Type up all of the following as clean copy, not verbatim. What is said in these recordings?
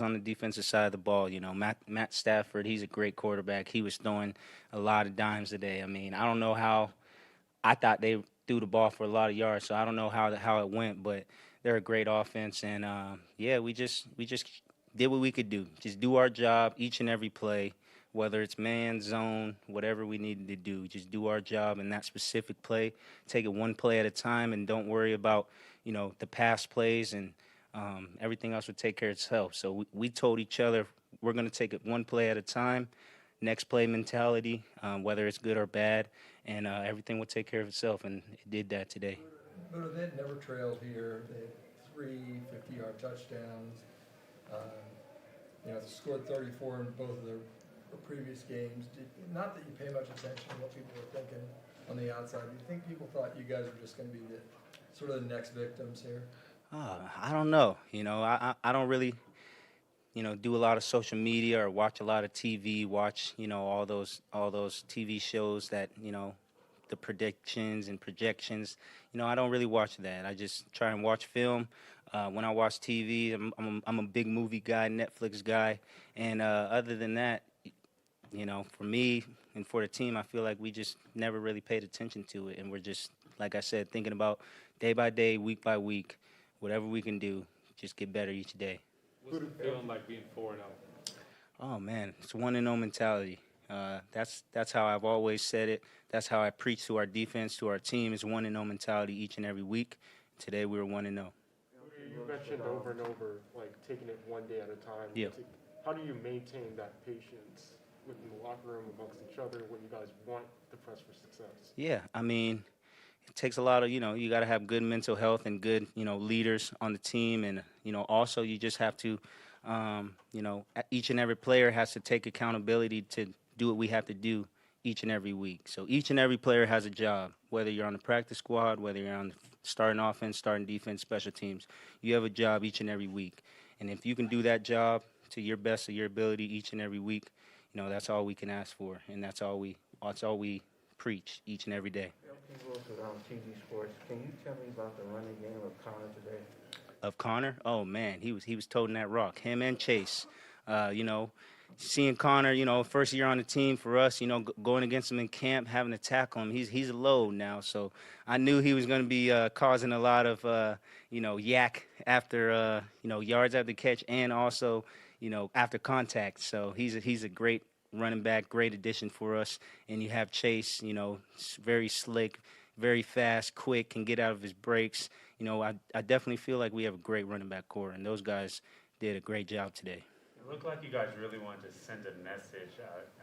on the defensive side of the ball. Matt Stafford, he's a great quarterback. He was throwing a lot of dimes today. I mean, I don't know how. I thought they threw the ball for a lot of yards, so I don't know how it went, but they're a great offense, and yeah, we just did what we could do. Just do our job each and every play, whether it's man, zone, whatever we needed to do. Just do our job in that specific play. Take it one play at a time, and don't worry about the past plays, and everything else will take care of itself. So we told each other we're going to take it one play at a time. Next play mentality, whether it's good or bad, and everything will take care of itself, and it did that today. But they never trailed here. They had three 50-yard touchdowns. Um, scored 34 in both of their previous games. Not that you pay much attention to what people were thinking on the outside. Do you think people thought you guys were just going to be the sort of the next victims here? I don't know. I don't really, do a lot of social media or watch a lot of TV. Watch, all those TV shows that the predictions and projections. I don't really watch that. I just try and watch film. When I watch TV, I'm a big movie guy, Netflix guy, and other than that, for me and for the team, I feel like we just never really paid attention to it, and we're just, like I said, thinking about day by day, week by week, whatever we can do, just get better each day. What's it feeling like being 4-0? Oh man, it's 1-0 mentality. That's how I've always said it. That's how I preach to our defense, to our team. Is 1-0 mentality each and every week. Today we were 1-0. You mentioned over and over, like taking it one day at a time. Yeah. How do you maintain that patience within the locker room amongst each other when you guys want to press for success? Yeah, I mean, it takes a lot of, you got to have good mental health and good, leaders on the team. And, also you just have to, each and every player has to take accountability to do what we have to do each and every week. So each and every player has a job, whether you're on the practice squad, whether you're on the starting offense, starting defense, special teams. You have a job each and every week. And if you can do that job to your best of your ability each and every week, that's all we can ask for. And that's all we preach each and every day. LP Wilson on TV Sports. Can you tell me about the running game of Connor today? Of Connor? Oh man, he was toting that rock. Him and Chase. Seeing Connor, first year on the team for us, going against him in camp, having to tackle him, he's a load now. So I knew he was going to be causing a lot of, yak after, yards after catch and also, after contact. So he's a great running back, great addition for us. And you have Chase, very slick, very fast, quick, can get out of his breaks. I definitely feel like we have a great running back core, and those guys did a great job today. It looked like you guys really wanted to send a message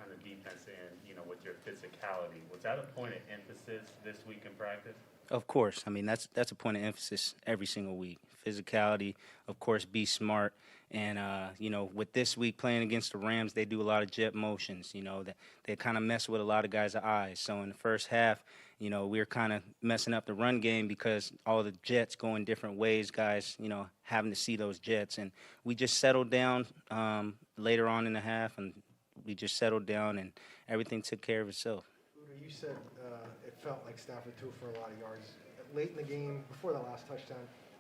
on the defense end, with your physicality. Was that a point of emphasis this week in practice? Of course. I mean, that's a point of emphasis every single week. Physicality, of course, be smart. And, with this week playing against the Rams, they do a lot of jet motions, that they kind of mess with a lot of guys' eyes. So in the first half, we were kind of messing up the run game because all the jets go in different ways, guys, having to see those jets. And we just settled down later on in the half, and we just settled down, and everything took care of itself. Buda, you said it felt like Stafford threw for a lot of yards. Late in the game, before the last touchdown,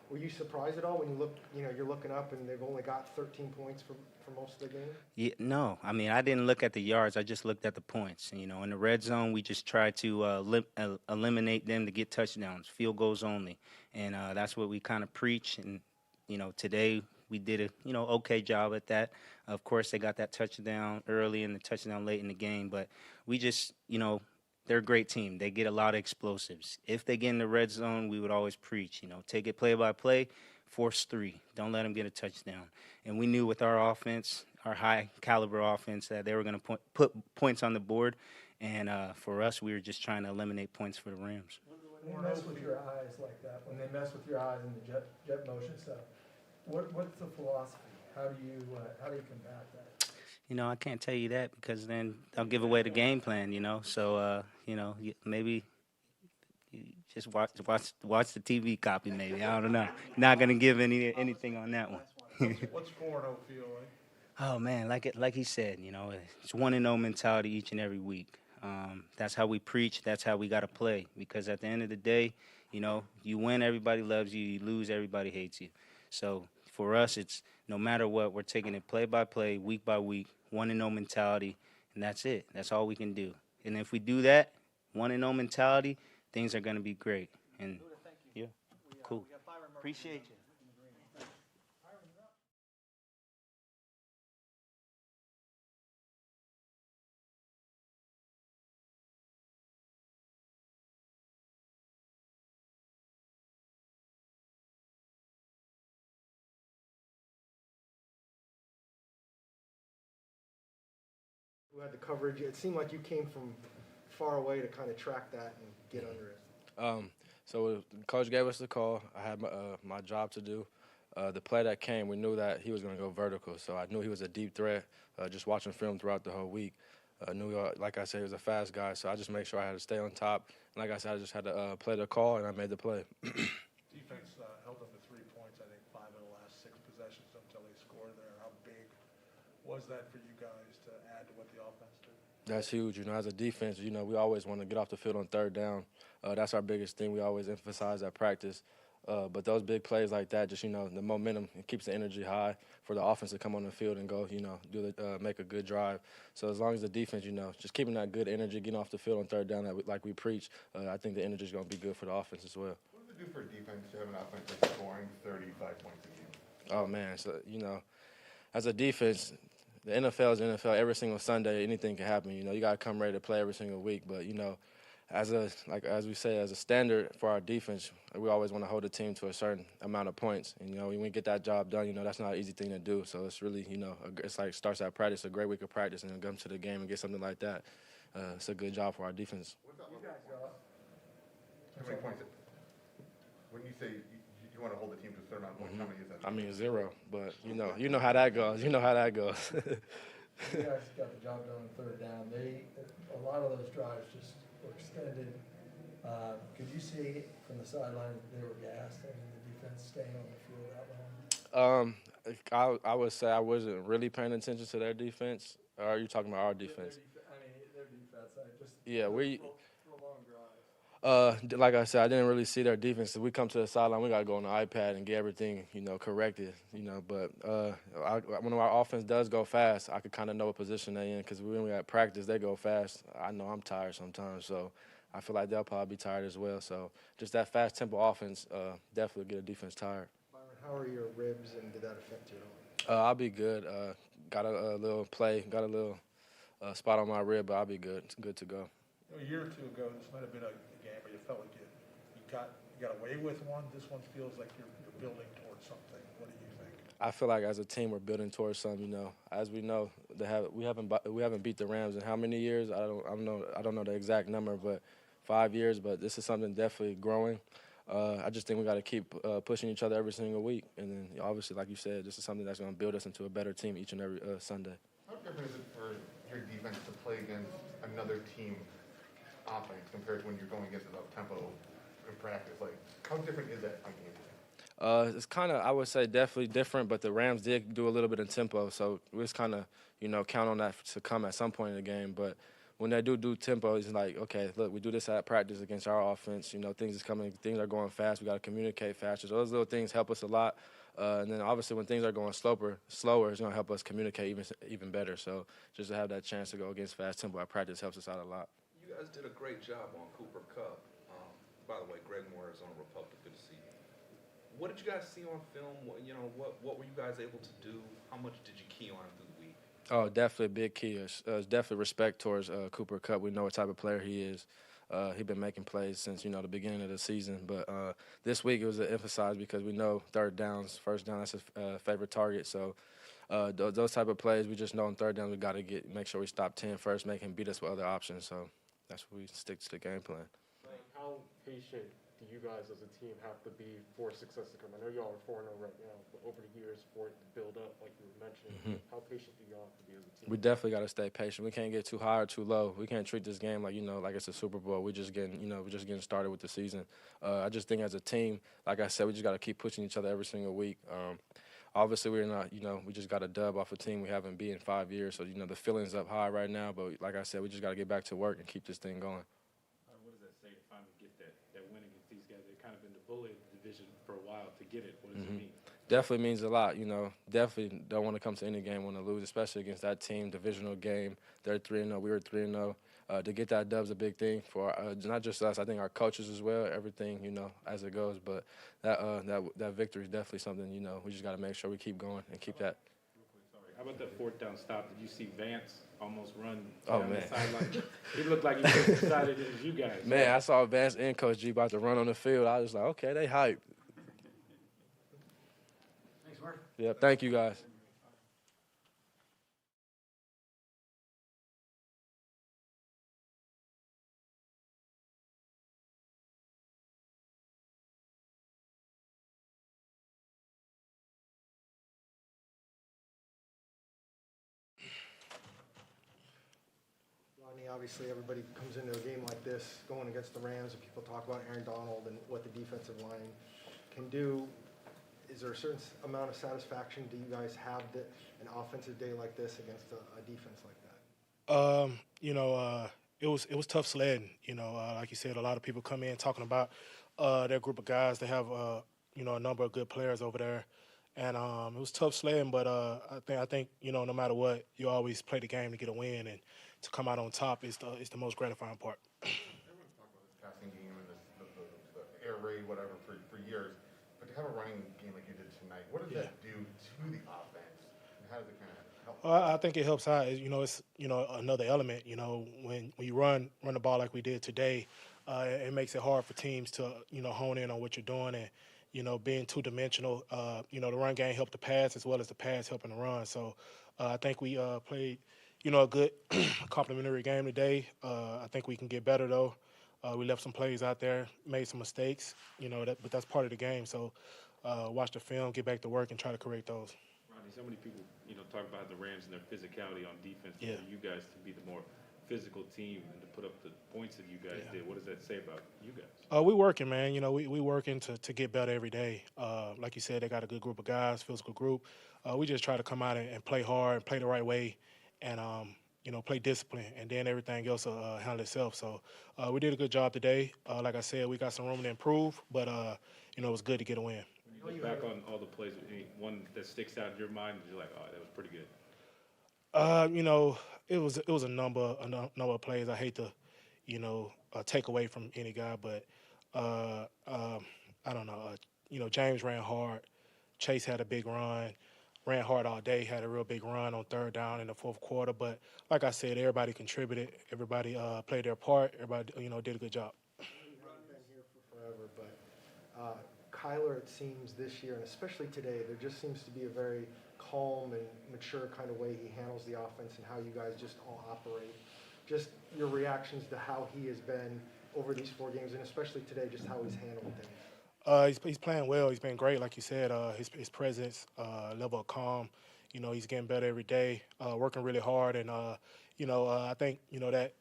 were you surprised at all when you look, you're looking up and they've only got 13 points for most of the game? Yeah, no. I mean, I didn't look at the yards. I just looked at the points. In the red zone, we just tried to eliminate them to get touchdowns, field goals only. And that's what we kind of preach. And, today we did a, okay job at that. Of course, they got that touchdown early and the touchdown late in the game. But we just, they're a great team. They get a lot of explosives. If they get in the red zone, we would always preach, take it play by play, force 3. Don't let them get a touchdown. And we knew with our offense, our high caliber offense, that they were going to put points on the board. And for us, we were just trying to eliminate points for the Rams. When they mess with your eyes like that, when they mess with your eyes and the jet motion stuff, what's the philosophy? How do you combat that? I can't tell you that because then I'll give away the game plan, So, maybe you just watch the TV copy maybe. I don't know. Not going to give anything on that one. What's 4-0 feel like? Oh, man, like he said, it's 1-0 mentality each and every week. That's how we preach. That's how we got to play because at the end of the day, you win, everybody loves you. You lose, everybody hates you. So for us, it's no matter what, we're taking it play by play, week by week, 1-0 mentality, and that's it. That's all we can do. And if we do that, 1-0 mentality, things are going to be great. And yeah, cool. Appreciate you. Who had the coverage? It seemed like you came from far away to kind of track that and get under it. So coach gave us the call. I had my job to do. The play that came, we knew that he was going to go vertical. So I knew he was a deep threat. Just watching film throughout the whole week, like I said, he was a fast guy. So I just made sure I had to stay on top. And like I said, I just had to play the call, and I made the play. Defense held them to 3 points, I think 5 of the last 6 possessions until they scored there. How big was that for you guys to add to what the offense did? That's huge. As a defense, we always want to get off the field on third down. That's our biggest thing. We always emphasize at practice. But those big plays like that, just, the momentum, it keeps the energy high for the offense to come on the field and go, make a good drive. So as long as the defense, just keeping that good energy, getting off the field on third down like we preach, I think the energy is going to be good for the offense as well. What does it do for a defense to have an offense that's scoring 35 points a game? Oh, man. So, as a defense, the NFL is the NFL. Every single Sunday, anything can happen. You got to come ready to play every single week. But, as we say, as a standard for our defense, we always want to hold the team to a certain amount of points. And, when we get that job done, that's not an easy thing to do. So it's really, it's like starts at practice, a great week of practice, and then come to the game and get something like that. It's a good job for our defense. How many points? When you say you want to hold the team to a certain amount of points, how many is that? I mean, 0. But, you know how that goes. You know how that goes. You guys got the job done on third down. A lot of those drives just were extended. Could you see from the sideline they were gassed and the defense staying on the field that long? I would say I wasn't really paying attention to their defense. Or are you talking about our defense? Their defense. Yeah, we. For a long drive. Like I said, I didn't really see their defense. So we come to the sideline, we got to go on the iPad and get everything, corrected, But when our offense does go fast, I could kind of know what position they in because when we at practice, they go fast. I know I'm tired sometimes, so I feel like they'll probably be tired as well. So just that fast tempo offense definitely get a defense tired. Byron, how are your ribs, and did that affect you at all? I'll be good. Got a little play, got a little spot on my rib, but I'll be good. It's good to go. A year or two ago, this might have been a game where you felt like you got away with one. This one feels like you're building towards something. What do you think? I feel like as a team we're building towards something. As we know, we haven't beat the Rams in how many years? I don't know the exact number, but 5 years. But this is something definitely growing. I just think we got to keep pushing each other every single week, and then obviously, like you said, this is something that's going to build us into a better team each and every Sunday. How different is it for your defense to play against another team offense compared to when you're going against it up tempo in practice? Like, how different is that on game? It's kind of, I would say, definitely different, but the Rams did do a little bit of tempo, so we just kind of, count on that to come at some point in the game. But when they do tempo, it's like, okay, look, we do this at practice against our offense. Things are going fast. We got to communicate faster. So those little things help us a lot. And then obviously when things are going slower, it's going to help us communicate even better. So just to have that chance to go against fast tempo at practice helps us out a lot. You guys did a great job on Cooper Kupp. By the way, Greg Moore is on Republic. Good to see you. What did you guys see on film? What were you guys able to do? How much did you key on him through the week? Oh, definitely a big key. It's definitely respect towards Cooper Kupp. We know what type of player he is. He's been making plays since, the beginning of the season. But this week it was emphasized because we know first down, that's his favorite target. So those type of plays, we just know on third down we got to make sure we stop 10 first, make him beat us with other options. So that's what we stick to the game plan. How patient do you guys as a team have to be for success to come? I know y'all are 4-0 right now, but over the years for it to build up, like you were mentioning, how patient do y'all have to be as a team? We definitely got to stay patient. We can't get too high or too low. We can't treat this game like like it's a Super Bowl. We're just getting started with the season. I just think as a team, like I said, we just got to keep pushing each other every single week. Obviously, we're not, we just got a dub off a team we haven't beat in 5 years. So, the feeling's up high right now. But like I said, we just got to get back to work and keep this thing going. What does that say to finally get that win against these guys? They've kind of been the bully of the division for a while to get it. What does it mean? Definitely means a lot, you know. Definitely don't want to come to any game want to lose, especially against that team, divisional game. They're 3-0, we were 3-0. To get that dub's a big thing for not just us, I think our coaches as well, everything, you know, as it goes. But that victory is definitely something, you know, we just got to make sure we keep going and keep that. Sorry, how about that fourth down stop? Did you see Vance almost run Oh, down man. the sideline? He looked like he was as excited as you guys. Man, I saw Vance and Coach G about to run on the field. I was like, okay, they hype. Thanks, Mark. Yeah, thank you guys. Rodney, obviously, everybody comes into a game like this, going against the Rams, and people talk about Aaron Donald and what the defensive line can do. Is there a certain amount of satisfaction do you guys have that an offensive day like this against a defense like that? It was tough sledding. Like you said, a lot of people come in talking about their group of guys. They have a number of good players over there, and it was tough sledding. But I think no matter what, you always play the game to get a win, and to come out on top is the most gratifying part. Everyone's talked about this passing game and the air raid, whatever, for years. But to have a running game like you did tonight, what does that do to the offense? And how does it kind of help? I think it helps out. It's another element. When you run the ball like we did today, it makes it hard for teams to hone in on what you're doing and being two dimensional. The run game helped the pass as well as the pass helping the run. So I think we played a good complementary game today. I think we can get better though. We left some plays out there, made some mistakes. But that's part of the game. So watch the film, get back to work, and try to correct those. Ronnie, so many people, talk about the Rams and their physicality on defense. Yeah. For you guys to be the more physical team and to put up the points that you guys did, what does that say about you guys? We working, man. We working to get better every day. Like you said, they got a good group of guys, physical group. We just try to come out and play hard, play the right way, and play discipline, and then everything else will handle itself. So we did a good job today. Like I said, we got some room to improve, but it was good to get a win. When you look back on all the plays, any one that sticks out in your mind, you're like, oh, that was pretty good. It was a number of plays. I hate to, take away from any guy, but I don't know. James ran hard. Chase had a big run. Ran hard all day. Had a real big run on third down in the fourth quarter. But like I said, everybody contributed. Everybody played their part. Everybody did a good job. I've been here for forever, but Kyler, it seems this year, and especially today, there just seems to be a very calm and mature kind of way he handles the offense and how you guys just all operate. Just your reactions to how he has been over these 4 games, and especially today, just how he's handled things. He's playing well. He's been great, like you said. His presence, level of calm. He's getting better every day, working really hard, and I think that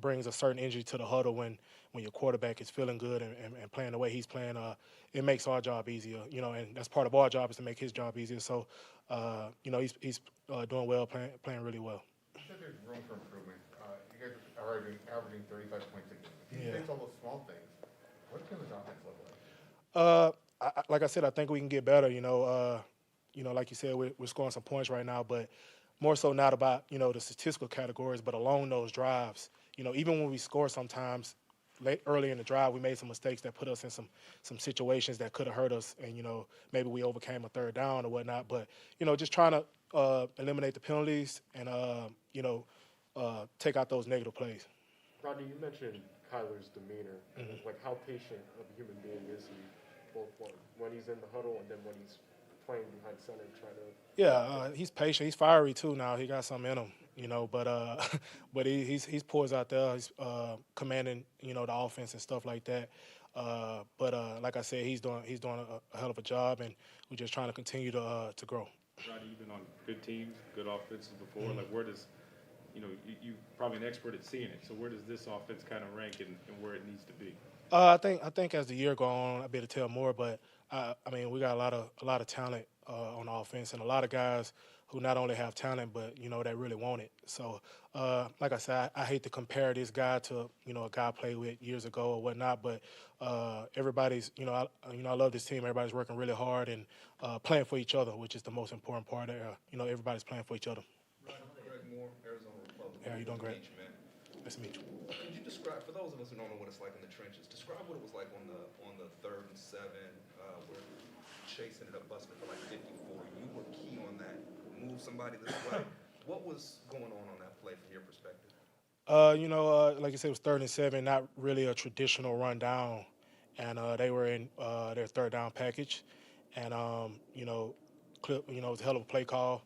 brings a certain energy to the huddle when your quarterback is feeling good and playing the way he's playing. It makes our job easier, and that's part of our job is to make his job easier. So, he's doing well, playing really well. You said there's room for improvement. You guys are averaging 35 points a game. If you fix all those small things, what can this offense look like? Like I said, I think we can get better. Like you said, we're scoring some points right now, but more so not about the statistical categories, but along those drives. Even when we score, sometimes early in the drive, we made some mistakes that put us in some situations that could have hurt us, and maybe we overcame a third down or whatnot. But just trying to eliminate the penalties and take out those negative plays. Rodney, you mentioned Kyler's demeanor. Like, how patient of a human being is he, both when he's in the huddle and then when he's playing behind center, trying to... Yeah, he's patient. He's fiery too now. He got something in him, but he's poised out there. He's commanding, the offense and stuff like that. Like I said, he's doing a hell of a job, and we're just trying to continue to grow. Rodney, you've been on good teams, good offenses before. Like, where does, you probably an expert at seeing it. So where does this offense kind of rank and where it needs to be? I think as the year go on, I'll be able to tell more. But we got a lot of talent on offense, and a lot of guys who not only have talent but that really want it. So, like I said, I hate to compare this guy to a guy I played with years ago or whatnot, but everybody's I love this team. Everybody's working really hard and playing for each other, which is the most important part. Everybody's playing for each other. Greg Moore, Arizona Republic. Yeah, you doing great. Nice to meet you, man. Nice to meet you. Could you describe, for those of us who don't know what it's like in the trenches, describe what it was like on the 3rd and 7, where Chase ended up busting for like 54. You were key on that. Move somebody this way. What was going on that play from your perspective? Like you said, it was 3rd and 7, not really a traditional run down, and they were in their 3rd down package, and it was a hell of a play call,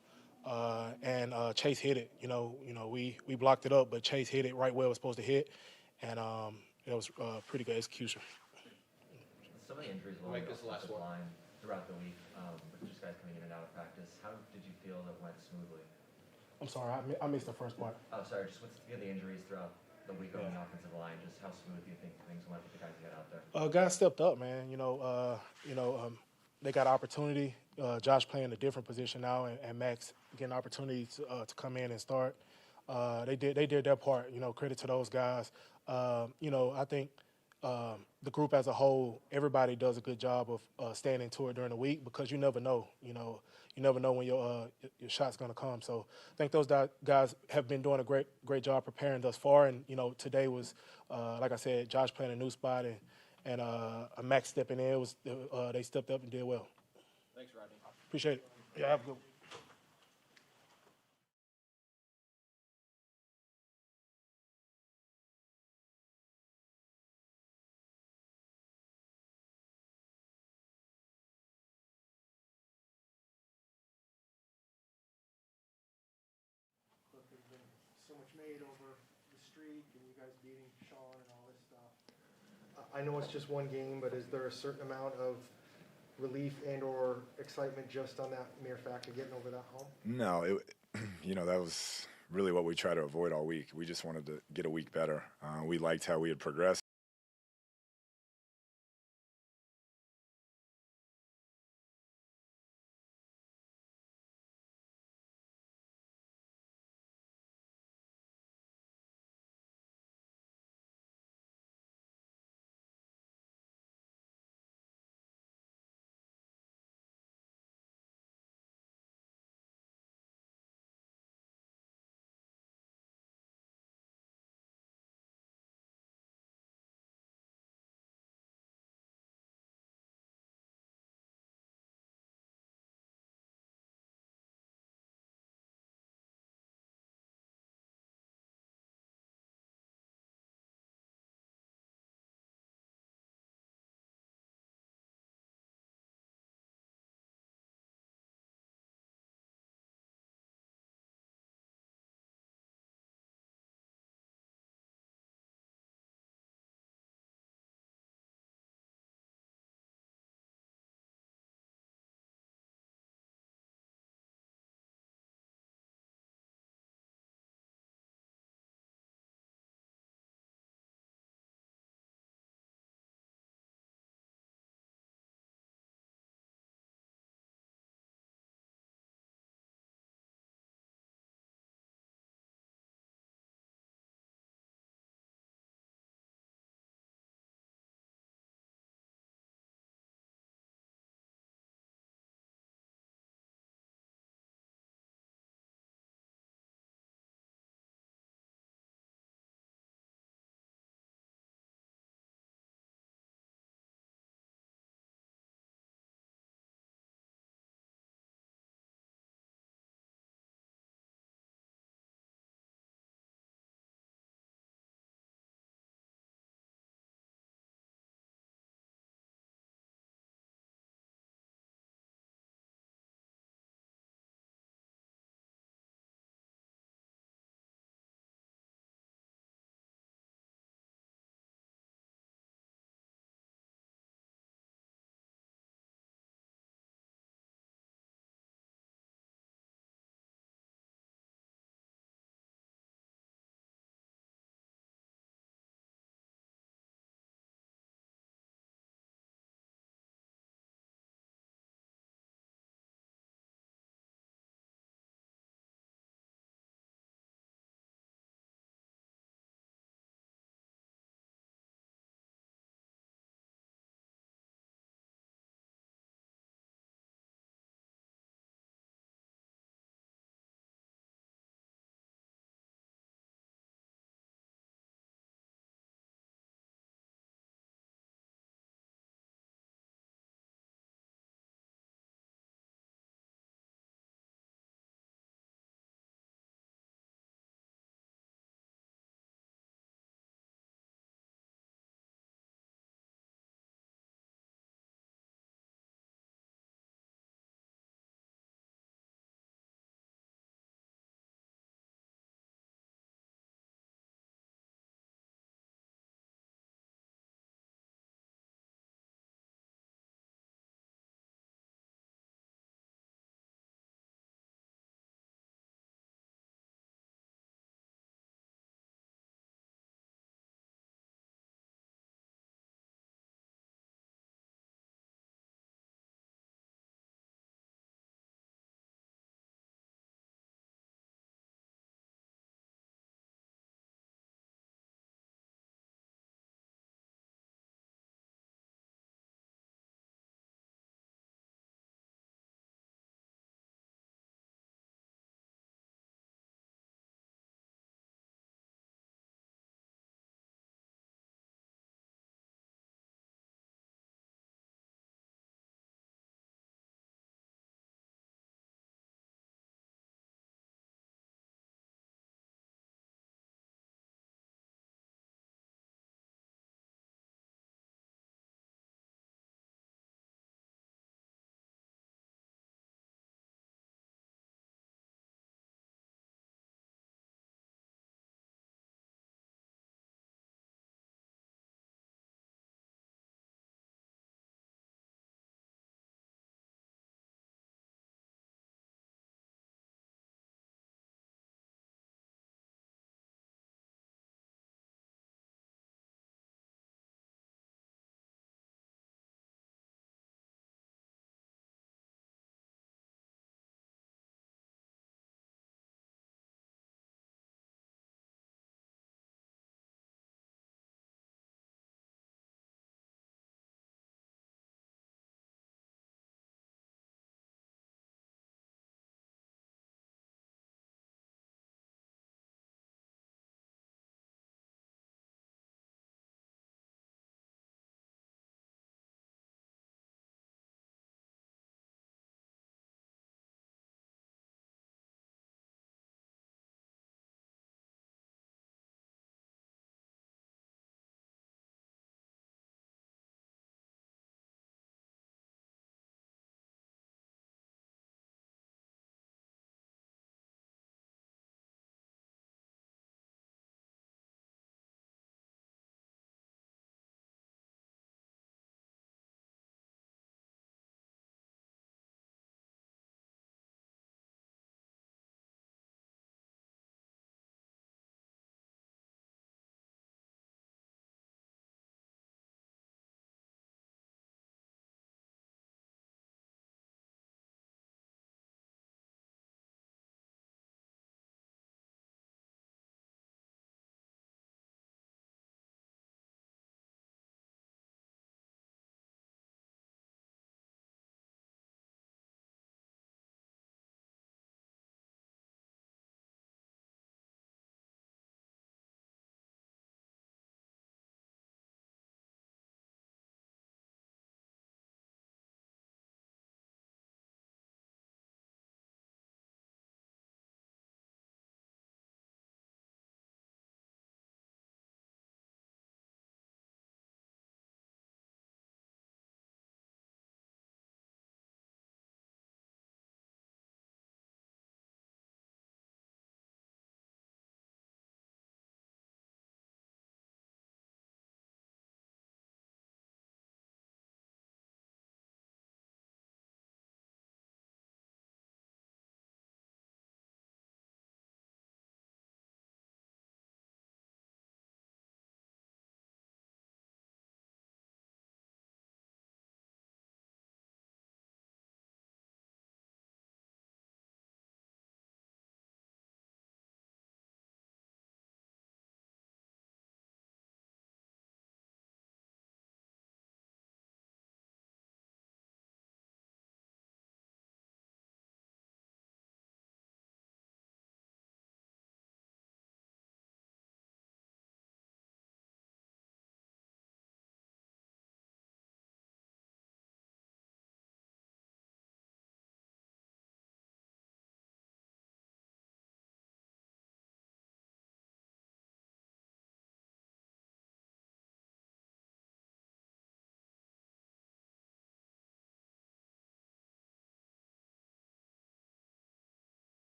and Chase hit it. We blocked it up, but Chase hit it right where it was supposed to hit, and it was pretty good execution. Some of the injuries along the offensive line throughout the week, with just guys coming in and out of practice, how did you feel that went smoothly? I'm sorry, I missed the first part. Oh, sorry, just with the injuries throughout the week on the offensive line, just how smooth do you think things went with the guys you had out there? Guys stepped up, man. They got opportunity. Josh playing a different position now, and Max getting opportunity to come in and start. They did their part. Credit to those guys. I think the group as a whole, everybody does a good job of staying into it during the week because you never know. You never know when your shot's going to come. So I think those guys have been doing a great job preparing thus far. And today was, like I said, Josh playing a new spot and a Max stepping in. They stepped up and did well. Thanks, Rodney. Appreciate it. Yeah, have a good one. Look, there's been so much made over the streak and you guys beating Sean and all this stuff. I know it's just one game, but is there a certain amount of relief and or excitement just on that mere fact of getting over that hump? No, that was really what we tried to avoid all week. We just wanted to get a week better. We liked how we had progressed.